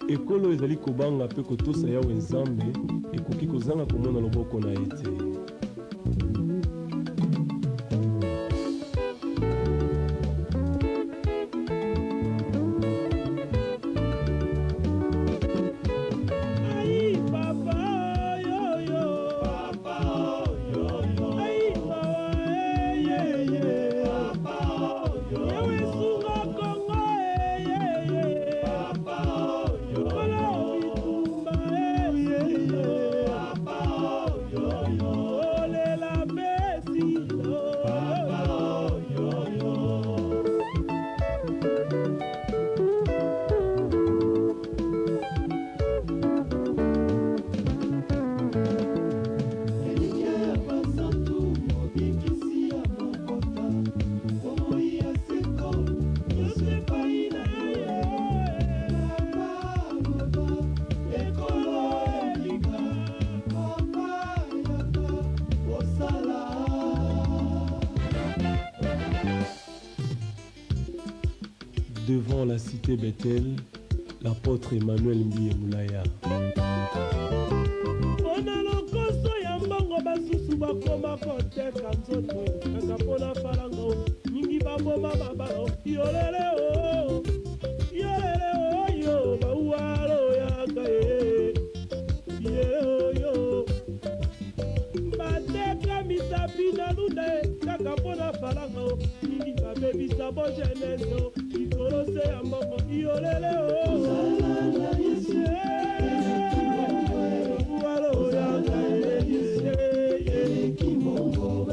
ekolo ezali kobanga mpe kotosa yawe nzambe ekoki kozanga komona loboko na ye te. Devant la cité Bethel, l'apôtre Emmanuel Mbiye Moulaya. Ona lokoso ya mbongo basusu bakoma koteka nzoto kaka mpona falango mingi baboma babao yolele oyo bauwalo yaka ye oyo bateka misapi na lunda kaka mpona falango mingi babebisa bo jeunesse ikolose ya mbongo yolele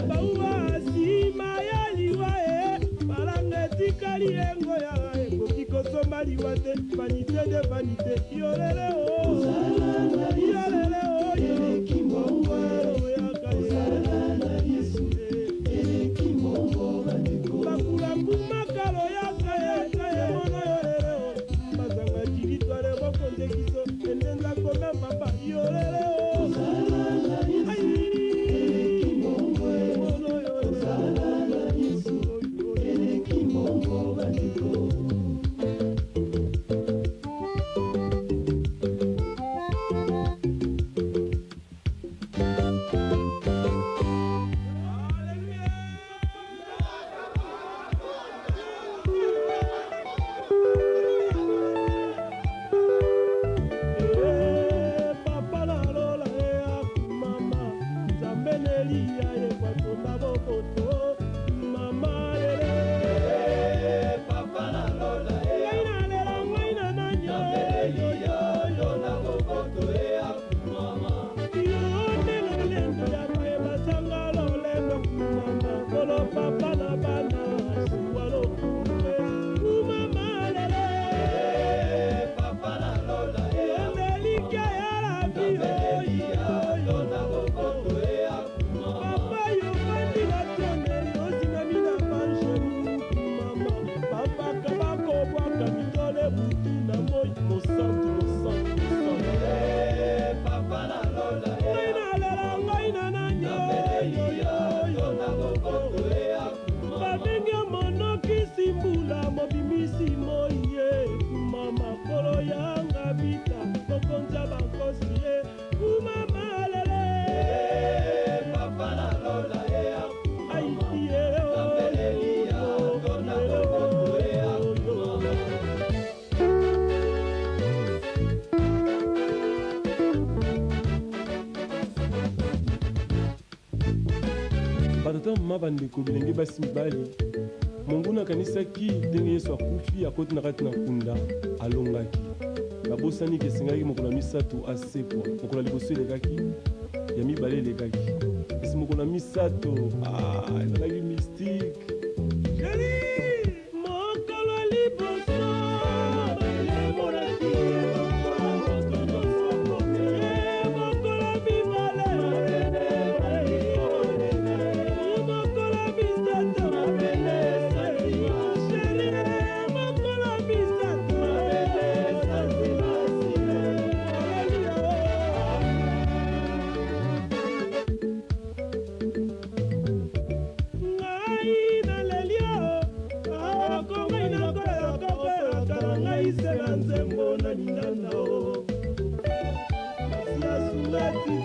bauwa nsima ya liwa balanga etikali yengo ya ekoki kosomba liwa te vanité de vanité yolele bakulaku makalo yaka ye mono yolele bazanga dilitwale bokonzekiso endenza kome papa yolele batata mama bandeko bilenge basi mibali monguna akanisaki ndenge Yesu akufi akoti na kati na nkunda alongaki babosani kesengaki mokolo ya misato asekwa mokolo ya liboso elekaki ya mibale elekaki esi mokolo ya misato ezalaki mystique mokolo ya liboso malade.